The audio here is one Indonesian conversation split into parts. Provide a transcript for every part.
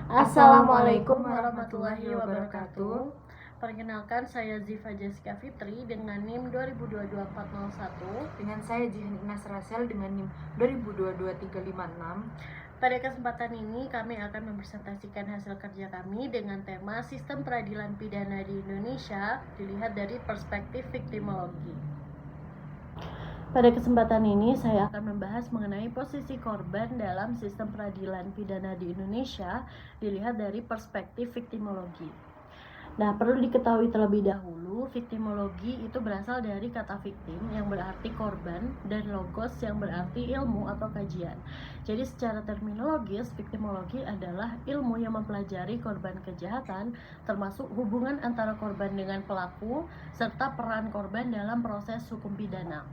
Assalamualaikum warahmatullahi wabarakatuh. Perkenalkan, saya Ziva Jessica Fitri dengan NIM 2222401. Dengan saya Jihan Inas Rasel dengan NIM 2222356. Pada kesempatan ini kami akan mempresentasikan hasil kerja kami dengan tema Sistem Peradilan Pidana di Indonesia dilihat dari perspektif viktimologi. Pada kesempatan ini saya akan membahas mengenai posisi korban dalam sistem peradilan pidana di Indonesia dilihat dari perspektif viktimologi. Nah, perlu diketahui terlebih dahulu, viktimologi itu berasal dari kata victim yang berarti korban dan logos yang berarti ilmu atau kajian. Jadi secara terminologis, viktimologi adalah ilmu yang mempelajari korban kejahatan, termasuk hubungan antara korban dengan pelaku serta peran korban dalam proses hukum pidana.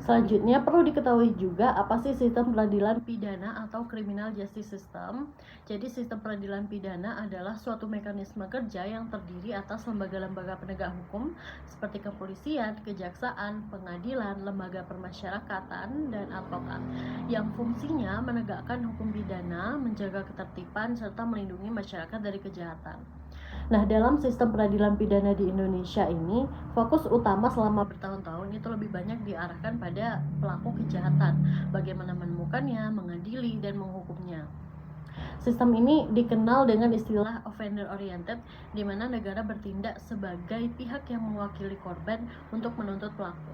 Selanjutnya perlu diketahui juga apa sih sistem peradilan pidana atau criminal justice system. Jadi sistem peradilan pidana adalah suatu mekanisme kerja yang terdiri atas lembaga-lembaga penegak hukum seperti kepolisian, kejaksaan, pengadilan, lembaga permasyarakatan, dan advokat yang fungsinya menegakkan hukum pidana, menjaga ketertiban, serta melindungi masyarakat dari kejahatan. Nah, dalam sistem peradilan pidana di Indonesia ini, fokus utama selama bertahun-tahun itu lebih banyak diarahkan pada pelaku kejahatan, bagaimana menemukannya, mengadili, dan menghukumnya. Sistem ini dikenal dengan istilah offender oriented, di mana negara bertindak sebagai pihak yang mewakili korban untuk menuntut pelaku.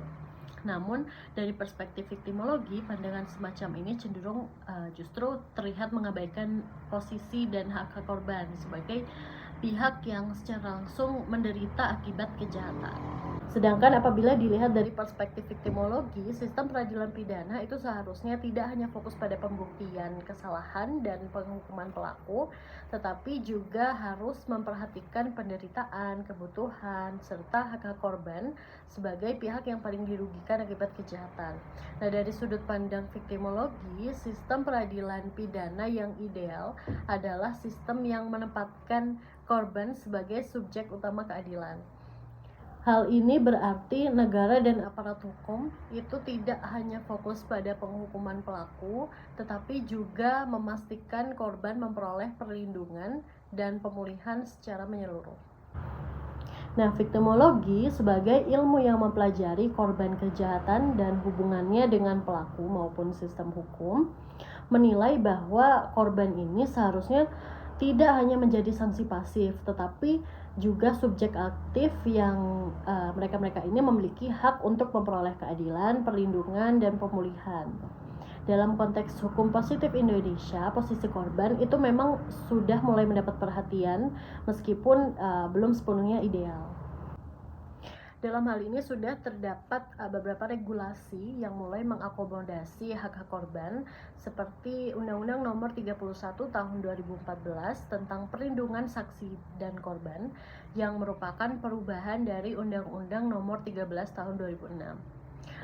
Namun, dari perspektif viktimologi, pandangan semacam ini cenderung justru terlihat mengabaikan posisi dan hak korban sebagai pihak yang secara langsung menderita akibat kejahatan. Sedangkan apabila dilihat dari perspektif viktimologi, sistem peradilan pidana itu seharusnya tidak hanya fokus pada pembuktian kesalahan dan penghukuman pelaku, tetapi juga harus memperhatikan penderitaan, kebutuhan, serta hak korban sebagai pihak yang paling dirugikan akibat kejahatan. Nah, dari sudut pandang viktimologi, sistem peradilan pidana yang ideal adalah sistem yang menempatkan korban sebagai subjek utama keadilan. Hal ini berarti negara dan aparat hukum itu tidak hanya fokus pada penghukuman pelaku, tetapi juga memastikan korban memperoleh perlindungan dan pemulihan secara menyeluruh. Nah, viktimologi sebagai ilmu yang mempelajari korban kejahatan dan hubungannya dengan pelaku maupun sistem hukum, menilai bahwa korban ini seharusnya tidak hanya menjadi sanksi pasif, tetapi juga subjek aktif yang mereka-mereka ini memiliki hak untuk memperoleh keadilan, perlindungan, dan pemulihan. Dalam konteks hukum positif Indonesia, posisi korban itu memang sudah mulai mendapat perhatian meskipun belum sepenuhnya ideal. Dalam hal ini sudah terdapat beberapa regulasi yang mulai mengakomodasi hak-hak korban seperti Undang-Undang Nomor 31 Tahun 2014 tentang perlindungan saksi dan korban yang merupakan perubahan dari Undang-Undang Nomor 13 Tahun 2006.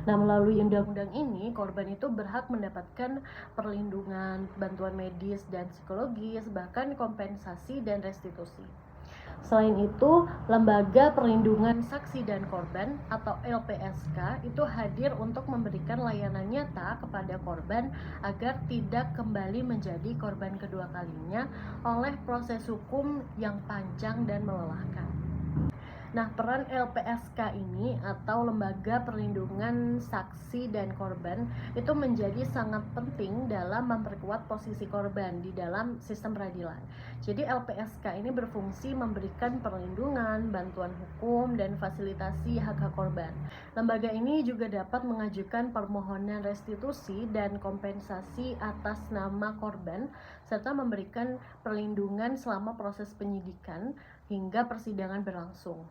Nah, melalui undang-undang ini, korban itu berhak mendapatkan perlindungan, bantuan medis dan psikologis, bahkan kompensasi dan restitusi. Selain itu, Lembaga Perlindungan Saksi dan Korban atau LPSK itu hadir untuk memberikan layanan nyata kepada korban agar tidak kembali menjadi korban kedua kalinya oleh proses hukum yang panjang dan melelahkan. Nah, peran LPSK ini atau Lembaga Perlindungan Saksi dan Korban itu menjadi sangat penting dalam memperkuat posisi korban di dalam sistem peradilan. Jadi LPSK ini berfungsi memberikan perlindungan, bantuan hukum, dan fasilitasi hak-hak korban. Lembaga ini juga dapat mengajukan permohonan restitusi dan kompensasi atas nama korban serta memberikan perlindungan selama proses penyidikan hingga persidangan berlangsung.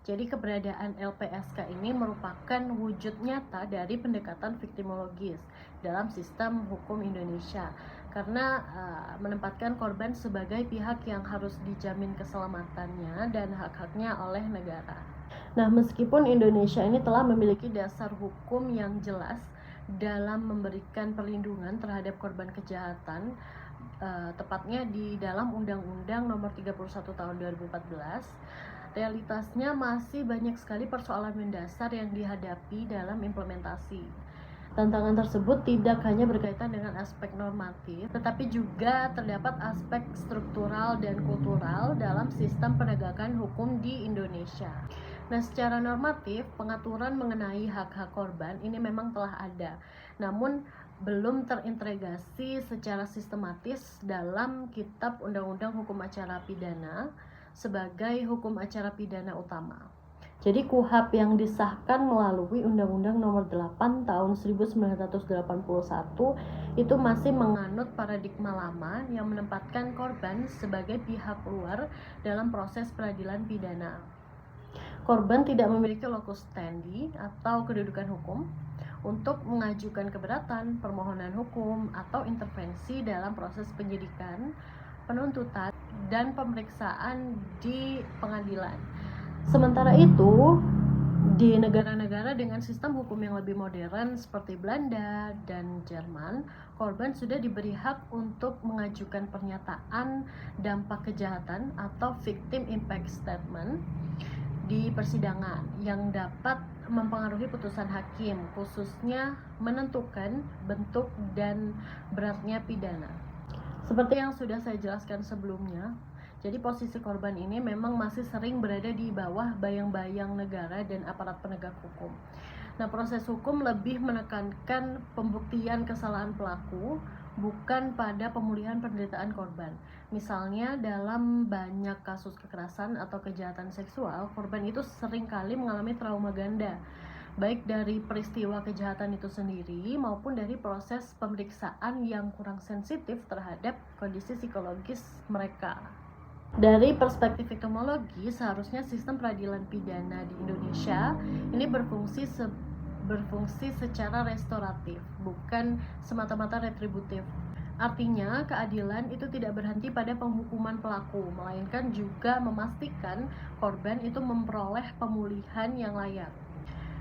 Jadi keberadaan LPSK ini merupakan wujud nyata dari pendekatan viktimologis dalam sistem hukum Indonesia karena menempatkan korban sebagai pihak yang harus dijamin keselamatannya dan hak-haknya oleh negara. Nah, meskipun Indonesia ini telah memiliki dasar hukum yang jelas dalam memberikan perlindungan terhadap korban kejahatan, tepatnya di dalam Undang-Undang Nomor 31 Tahun 2014, realitasnya masih banyak sekali persoalan mendasar yang dihadapi dalam implementasi. Tantangan tersebut tidak hanya berkaitan dengan aspek normatif, tetapi juga terdapat aspek struktural moral, dan kultural dalam sistem penegakan hukum di Indonesia. Nah, secara normatif, pengaturan mengenai hak-hak korban ini memang telah ada, namun belum terintegrasi secara sistematis dalam Kitab Undang-Undang Hukum Acara Pidana sebagai hukum acara pidana utama. Jadi KUHP yang disahkan melalui Undang-Undang Nomor 8 Tahun 1981 itu masih menganut paradigma lama yang menempatkan korban sebagai pihak luar dalam proses peradilan pidana. Korban tidak memiliki locus standi atau kedudukan hukum untuk mengajukan keberatan, permohonan hukum, atau intervensi dalam proses penyidikan, penuntutan, dan pemeriksaan di pengadilan. Sementara itu, di negara-negara dengan sistem hukum yang lebih modern seperti Belanda dan Jerman, korban sudah diberi hak untuk mengajukan pernyataan dampak kejahatan atau victim impact statement di persidangan yang dapat mempengaruhi putusan hakim, khususnya menentukan bentuk dan beratnya pidana. Seperti yang sudah saya jelaskan sebelumnya, jadi posisi korban ini memang masih sering berada di bawah bayang-bayang negara dan aparat penegak hukum. Nah, proses hukum lebih menekankan pembuktian kesalahan pelaku, bukan pada pemulihan penderitaan korban. Misalnya dalam banyak kasus kekerasan atau kejahatan seksual, korban itu seringkali mengalami trauma ganda, baik dari peristiwa kejahatan itu sendiri maupun dari proses pemeriksaan yang kurang sensitif terhadap kondisi psikologis mereka. Dari perspektif victimologi, seharusnya sistem peradilan pidana di Indonesia ini berfungsi secara restoratif, bukan semata-mata retributif. Artinya, keadilan itu tidak berhenti pada penghukuman pelaku, melainkan juga memastikan korban itu memperoleh pemulihan yang layak.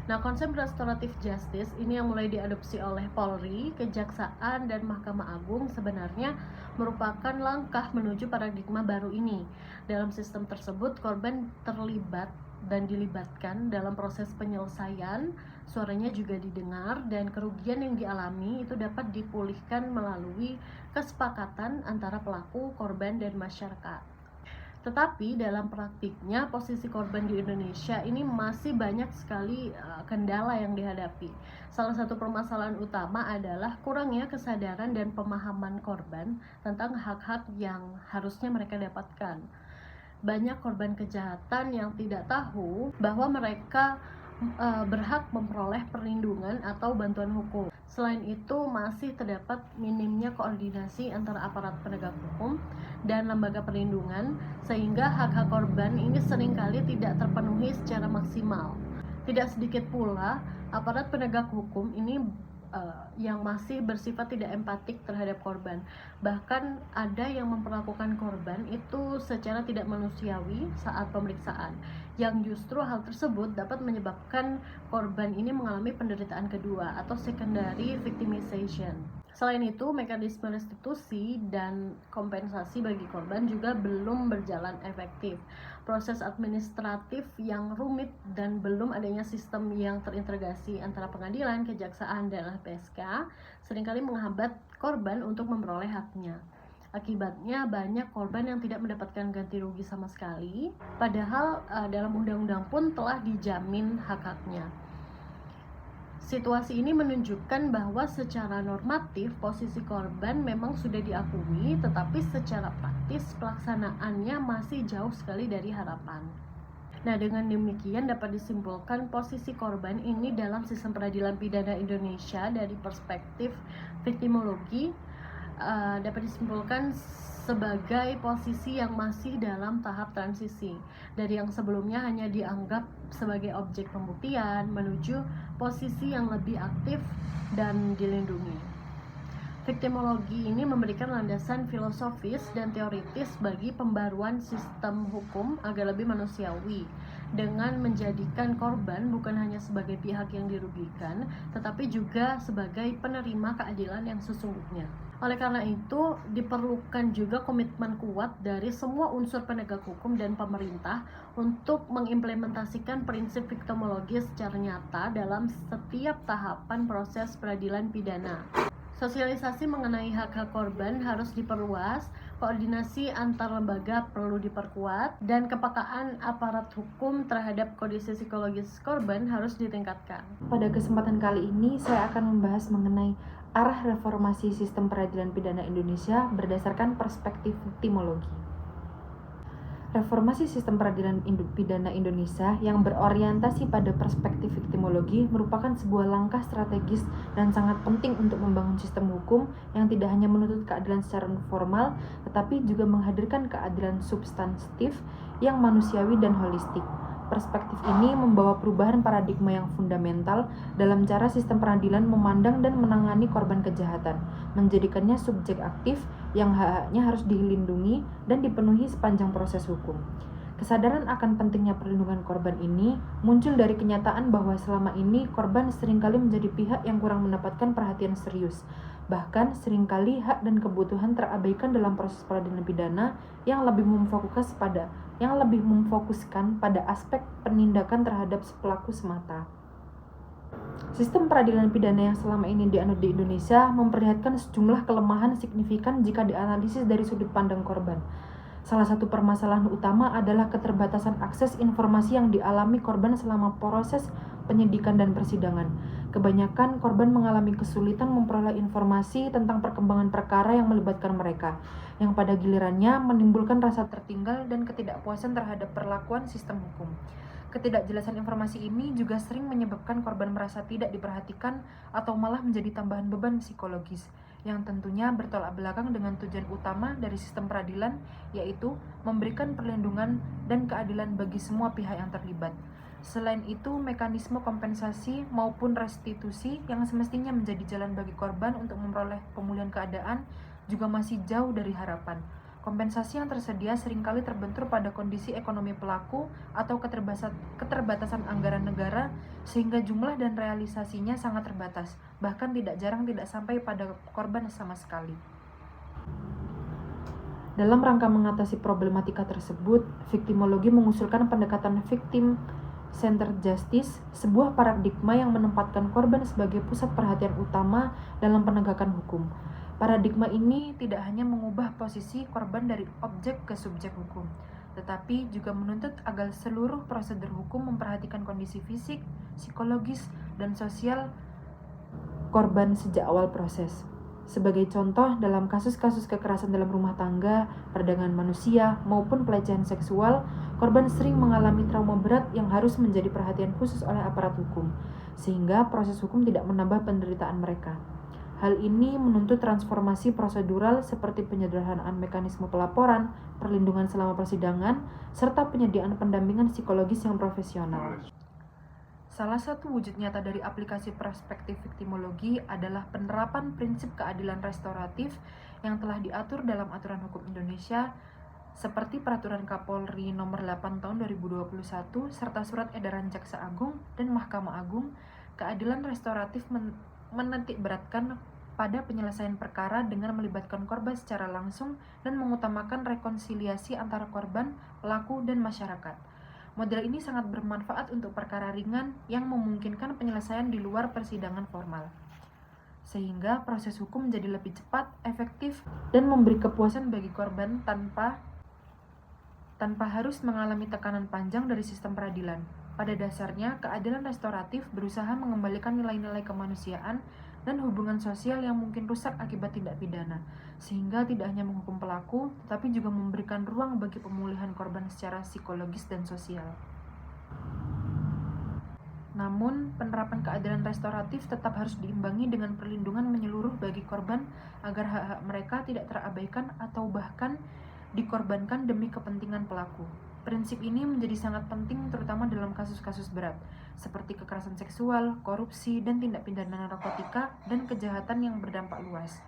Nah, konsep restoratif justice ini yang mulai diadopsi oleh Polri, Kejaksaan, dan Mahkamah Agung sebenarnya merupakan langkah menuju paradigma baru ini. Dalam sistem tersebut, korban terlibat dan dilibatkan dalam proses penyelesaian, suaranya juga didengar, dan kerugian yang dialami itu dapat dipulihkan melalui kesepakatan antara pelaku, korban, dan masyarakat. Tetapi dalam praktiknya posisi korban di Indonesia ini masih banyak sekali kendala yang dihadapi. Salah satu permasalahan utama adalah kurangnya kesadaran dan pemahaman korban tentang hak-hak yang harusnya mereka dapatkan. Banyak korban kejahatan yang tidak tahu bahwa mereka berhak memperoleh perlindungan atau bantuan hukum. Selain itu, masih terdapat minimnya koordinasi antara aparat penegak hukum dan lembaga perlindungan, sehingga hak-hak korban ini seringkali tidak terpenuhi secara maksimal. Tidak sedikit pula aparat penegak hukum ini yang masih bersifat tidak empatik terhadap korban. Bahkan ada yang memperlakukan korban itu secara tidak manusiawi saat pemeriksaan, yang justru hal tersebut dapat menyebabkan korban ini mengalami penderitaan kedua atau secondary victimization. Selain itu, mekanisme restitusi dan kompensasi bagi korban juga belum berjalan efektif. Proses administratif yang rumit dan belum adanya sistem yang terintegrasi antara pengadilan, kejaksaan, dan LPSK seringkali menghambat korban untuk memperoleh haknya. Akibatnya banyak korban yang tidak mendapatkan ganti rugi sama sekali, padahal dalam undang-undang pun telah dijamin hak-haknya. Situasi ini menunjukkan bahwa secara normatif posisi korban memang sudah diakui, tetapi secara praktis pelaksanaannya masih jauh sekali dari harapan. Nah, dengan demikian dapat disimpulkan posisi korban ini dalam sistem peradilan pidana Indonesia dari perspektif victimologi dapat disimpulkan sebagai posisi yang masih dalam tahap transisi dari yang sebelumnya hanya dianggap sebagai objek pembuktian menuju posisi yang lebih aktif dan dilindungi. Victimologi ini memberikan landasan filosofis dan teoritis bagi pembaruan sistem hukum agar lebih manusiawi, dengan menjadikan korban bukan hanya sebagai pihak yang dirugikan, tetapi juga sebagai penerima keadilan yang sesungguhnya. Oleh karena itu, diperlukan juga komitmen kuat dari semua unsur penegak hukum dan pemerintah untuk mengimplementasikan prinsip victimologi secara nyata dalam setiap tahapan proses peradilan pidana. Sosialisasi mengenai hak-hak korban harus diperluas koordinasi antar lembaga perlu diperkuat, dan kepekaan aparat hukum terhadap kondisi psikologis korban harus ditingkatkan. Pada kesempatan kali ini, saya akan membahas mengenai arah reformasi sistem peradilan pidana Indonesia berdasarkan perspektif viktimologi. Reformasi sistem peradilan pidana Indonesia yang berorientasi pada perspektif viktimologi merupakan sebuah langkah strategis dan sangat penting untuk membangun sistem hukum yang tidak hanya menuntut keadilan secara formal, tetapi juga menghadirkan keadilan substantif yang manusiawi dan holistik. Perspektif ini membawa perubahan paradigma yang fundamental dalam cara sistem peradilan memandang dan menangani korban kejahatan, menjadikannya subjek aktif yang hak-haknya harus dilindungi dan dipenuhi sepanjang proses hukum. Kesadaran akan pentingnya perlindungan korban ini muncul dari kenyataan bahwa selama ini korban seringkali menjadi pihak yang kurang mendapatkan perhatian serius. Bahkan seringkali hak dan kebutuhan terabaikan dalam proses peradilan pidana yang lebih memfokuskan pada aspek penindakan terhadap pelaku semata. Sistem peradilan pidana yang selama ini dianut di Indonesia memperlihatkan sejumlah kelemahan signifikan jika dianalisis dari sudut pandang korban. Salah satu permasalahan utama adalah keterbatasan akses informasi yang dialami korban selama proses penyidikan dan persidangan. Kebanyakan korban mengalami kesulitan memperoleh informasi tentang perkembangan perkara yang melibatkan mereka, yang pada gilirannya menimbulkan rasa tertinggal dan ketidakpuasan terhadap perlakuan sistem hukum. Ketidakjelasan informasi ini juga sering menyebabkan korban merasa tidak diperhatikan atau malah menjadi tambahan beban psikologis, yang tentunya bertolak belakang dengan tujuan utama dari sistem peradilan, yaitu memberikan perlindungan dan keadilan bagi semua pihak yang terlibat. Selain itu, mekanisme kompensasi maupun restitusi yang semestinya menjadi jalan bagi korban untuk memperoleh pemulihan keadaan juga masih jauh dari harapan. Kompensasi yang tersedia seringkali terbentur pada kondisi ekonomi pelaku atau keterbatasan anggaran negara, sehingga jumlah dan realisasinya sangat terbatas, bahkan tidak jarang tidak sampai pada korban sama sekali. Dalam rangka mengatasi problematika tersebut, viktimologi mengusulkan pendekatan victim-centered justice, sebuah paradigma yang menempatkan korban sebagai pusat perhatian utama dalam penegakan hukum. Paradigma ini tidak hanya mengubah posisi korban dari objek ke subjek hukum, tetapi juga menuntut agar seluruh prosedur hukum memperhatikan kondisi fisik, psikologis, dan sosial korban sejak awal proses. Sebagai contoh, dalam kasus-kasus kekerasan dalam rumah tangga, perdagangan manusia, maupun pelecehan seksual, korban sering mengalami trauma berat yang harus menjadi perhatian khusus oleh aparat hukum, sehingga proses hukum tidak menambah penderitaan mereka. Hal ini menuntut transformasi prosedural seperti penyederhanaan mekanisme pelaporan, perlindungan selama persidangan, serta penyediaan pendampingan psikologis yang profesional. Salah satu wujud nyata dari aplikasi perspektif viktimologi adalah penerapan prinsip keadilan restoratif yang telah diatur dalam aturan hukum Indonesia seperti Peraturan Kapolri Nomor 8 Tahun 2021 serta Surat Edaran Jaksa Agung dan Mahkamah Agung. Keadilan restoratif menitikberatkan pada penyelesaian perkara dengan melibatkan korban secara langsung dan mengutamakan rekonsiliasi antara korban, pelaku, dan masyarakat. Model ini sangat bermanfaat untuk perkara ringan yang memungkinkan penyelesaian di luar persidangan formal, sehingga proses hukum menjadi lebih cepat, efektif, dan memberi kepuasan bagi korban tanpa harus mengalami tekanan panjang dari sistem peradilan. Pada dasarnya, keadilan restoratif berusaha mengembalikan nilai-nilai kemanusiaan dan hubungan sosial yang mungkin rusak akibat tindak pidana, sehingga tidak hanya menghukum pelaku, tetapi juga memberikan ruang bagi pemulihan korban secara psikologis dan sosial. Namun, penerapan keadilan restoratif tetap harus diimbangi dengan perlindungan menyeluruh bagi korban agar hak-hak mereka tidak terabaikan atau bahkan dikorbankan demi kepentingan pelaku. Prinsip ini menjadi sangat penting terutama dalam kasus-kasus berat, seperti kekerasan seksual, korupsi, dan tindak pidana narkotika, dan kejahatan yang berdampak luas.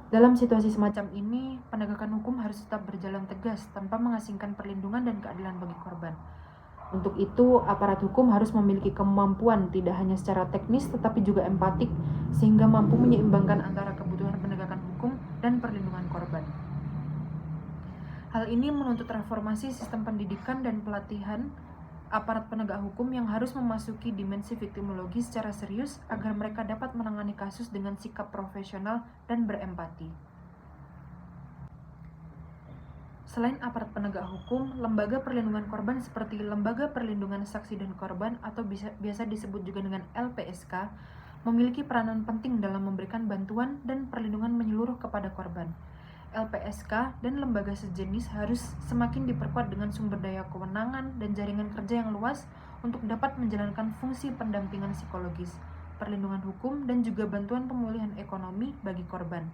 Dalam situasi semacam ini, penegakan hukum harus tetap berjalan tegas tanpa mengasingkan perlindungan dan keadilan bagi korban. Untuk itu, aparat hukum harus memiliki kemampuan tidak hanya secara teknis tetapi juga empatik, sehingga mampu menyeimbangkan antara kebutuhan penegakan hukum dan perlindungan korban. Hal ini menuntut reformasi sistem pendidikan dan pelatihan aparat penegak hukum yang harus memasuki dimensi viktimologi secara serius agar mereka dapat menangani kasus dengan sikap profesional dan berempati. Selain aparat penegak hukum, lembaga perlindungan korban seperti Lembaga Perlindungan Saksi dan Korban atau biasa disebut juga dengan LPSK memiliki peranan penting dalam memberikan bantuan dan perlindungan menyeluruh kepada korban. LPSK dan lembaga sejenis harus semakin diperkuat dengan sumber daya kewenangan dan jaringan kerja yang luas untuk dapat menjalankan fungsi pendampingan psikologis, perlindungan hukum, dan juga bantuan pemulihan ekonomi bagi korban.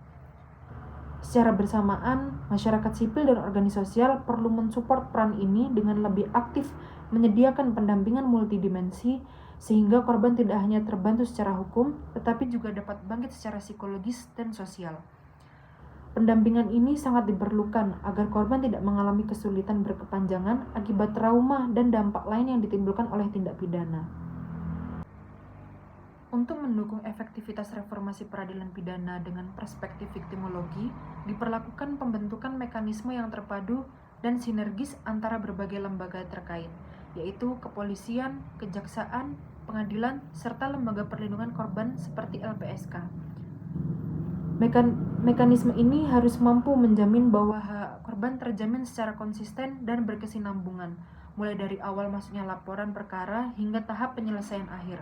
Secara bersamaan, masyarakat sipil dan organisasi sosial perlu mensupport peran ini dengan lebih aktif menyediakan pendampingan multidimensi sehingga korban tidak hanya terbantu secara hukum, tetapi juga dapat bangkit secara psikologis dan sosial. Pendampingan ini sangat diperlukan agar korban tidak mengalami kesulitan berkepanjangan akibat trauma dan dampak lain yang ditimbulkan oleh tindak pidana. Untuk mendukung efektivitas reformasi peradilan pidana dengan perspektif viktimologi, diperlakukan pembentukan mekanisme yang terpadu dan sinergis antara berbagai lembaga terkait, yaitu kepolisian, kejaksaan, pengadilan, serta lembaga perlindungan korban seperti LPSK. Mekanisme ini harus mampu menjamin bahwa hak korban terjamin secara konsisten dan berkesinambungan, mulai dari awal masuknya laporan perkara hingga tahap penyelesaian akhir.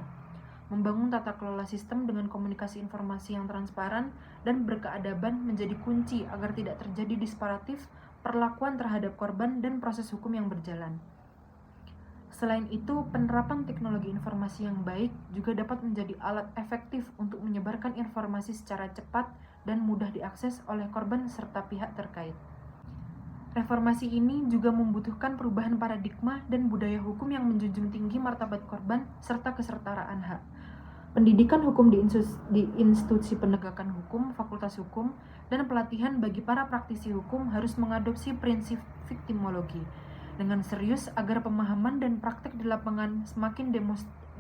Membangun tata kelola sistem dengan komunikasi informasi yang transparan dan berkeadaban menjadi kunci agar tidak terjadi disparatif perlakuan terhadap korban dan proses hukum yang berjalan. Selain itu, penerapan teknologi informasi yang baik juga dapat menjadi alat efektif untuk menyebarkan informasi secara cepat dan mudah diakses oleh korban serta pihak terkait. Reformasi ini juga membutuhkan perubahan paradigma dan budaya hukum yang menjunjung tinggi martabat korban serta kesetaraan hak. Pendidikan hukum di institusi penegakan hukum, fakultas hukum, dan pelatihan bagi para praktisi hukum harus mengadopsi prinsip viktimologi dengan serius agar pemahaman dan praktek di lapangan semakin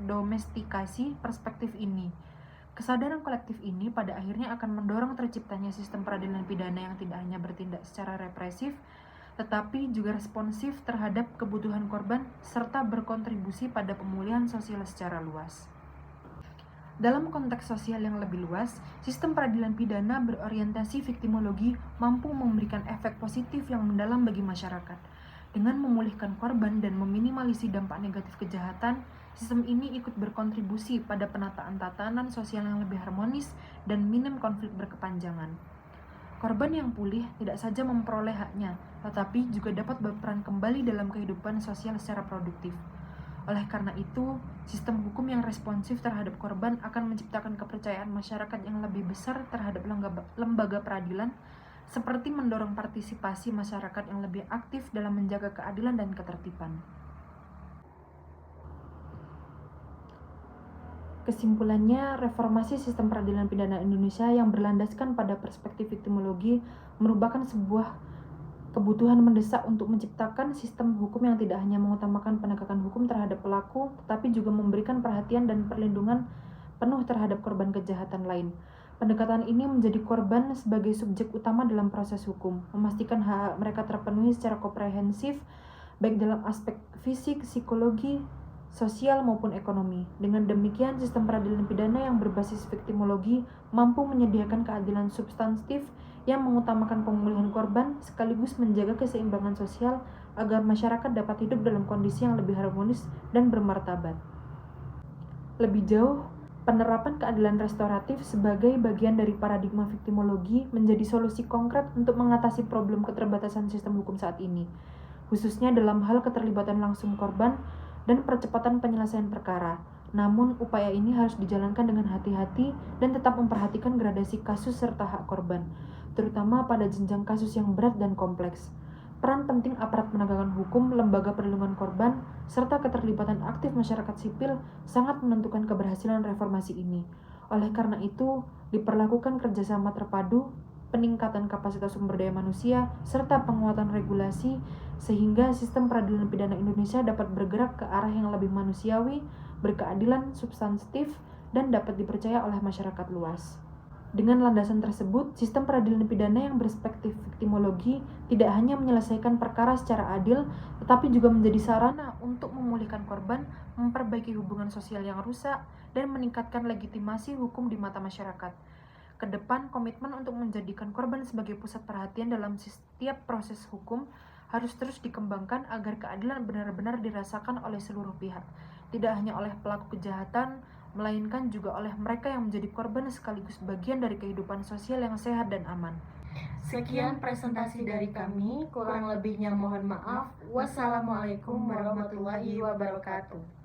domestikasi perspektif ini. Kesadaran kolektif ini pada akhirnya akan mendorong terciptanya sistem peradilan pidana yang tidak hanya bertindak secara represif, tetapi juga responsif terhadap kebutuhan korban serta berkontribusi pada pemulihan sosial secara luas. Dalam konteks sosial yang lebih luas, sistem peradilan pidana berorientasi viktimologi mampu memberikan efek positif yang mendalam bagi masyarakat. Dengan memulihkan korban dan meminimalisasi dampak negatif kejahatan, sistem ini ikut berkontribusi pada penataan tatanan sosial yang lebih harmonis dan minim konflik berkepanjangan. Korban yang pulih tidak saja memperoleh haknya, tetapi juga dapat berperan kembali dalam kehidupan sosial secara produktif. Oleh karena itu, sistem hukum yang responsif terhadap korban akan menciptakan kepercayaan masyarakat yang lebih besar terhadap lembaga peradilan, seperti mendorong partisipasi masyarakat yang lebih aktif dalam menjaga keadilan dan ketertiban. Kesimpulannya, reformasi sistem peradilan pidana Indonesia yang berlandaskan pada perspektif viktimologi merupakan sebuah kebutuhan mendesak untuk menciptakan sistem hukum yang tidak hanya mengutamakan penegakan hukum terhadap pelaku, tetapi juga memberikan perhatian dan perlindungan penuh terhadap korban kejahatan lain. Pendekatan ini menjadi korban sebagai subjek utama dalam proses hukum, memastikan hak mereka terpenuhi secara komprehensif, baik dalam aspek fisik, psikologi, sosial maupun ekonomi. Dengan demikian, sistem peradilan pidana yang berbasis viktimologi mampu menyediakan keadilan substantif yang mengutamakan pemulihan korban sekaligus menjaga keseimbangan sosial agar masyarakat dapat hidup dalam kondisi yang lebih harmonis dan bermartabat. Lebih jauh, penerapan keadilan restoratif sebagai bagian dari paradigma viktimologi menjadi solusi konkret untuk mengatasi problem keterbatasan sistem hukum saat ini, khususnya dalam hal keterlibatan langsung korban dan percepatan penyelesaian perkara. Namun, upaya ini harus dijalankan dengan hati-hati dan tetap memperhatikan gradasi kasus serta hak korban, terutama pada jenjang kasus yang berat dan kompleks. Peran penting aparat penegakan hukum, lembaga perlindungan korban, serta keterlibatan aktif masyarakat sipil sangat menentukan keberhasilan reformasi ini. Oleh karena itu, diperlakukan kerjasama terpadu, peningkatan kapasitas sumber daya manusia, serta penguatan regulasi, sehingga sistem peradilan pidana Indonesia dapat bergerak ke arah yang lebih manusiawi, berkeadilan, substantif, dan dapat dipercaya oleh masyarakat luas. Dengan landasan tersebut, sistem peradilan pidana yang berperspektif viktimologi tidak hanya menyelesaikan perkara secara adil, tetapi juga menjadi sarana untuk memulihkan korban, memperbaiki hubungan sosial yang rusak, dan meningkatkan legitimasi hukum di mata masyarakat. Ke depan, komitmen untuk menjadikan korban sebagai pusat perhatian dalam setiap proses hukum harus terus dikembangkan agar keadilan benar-benar dirasakan oleh seluruh pihak, tidak hanya oleh pelaku kejahatan, melainkan juga oleh mereka yang menjadi korban sekaligus bagian dari kehidupan sosial yang sehat dan aman. Sekian presentasi dari kami, kurang lebihnya mohon maaf. Wassalamualaikum warahmatullahi wabarakatuh.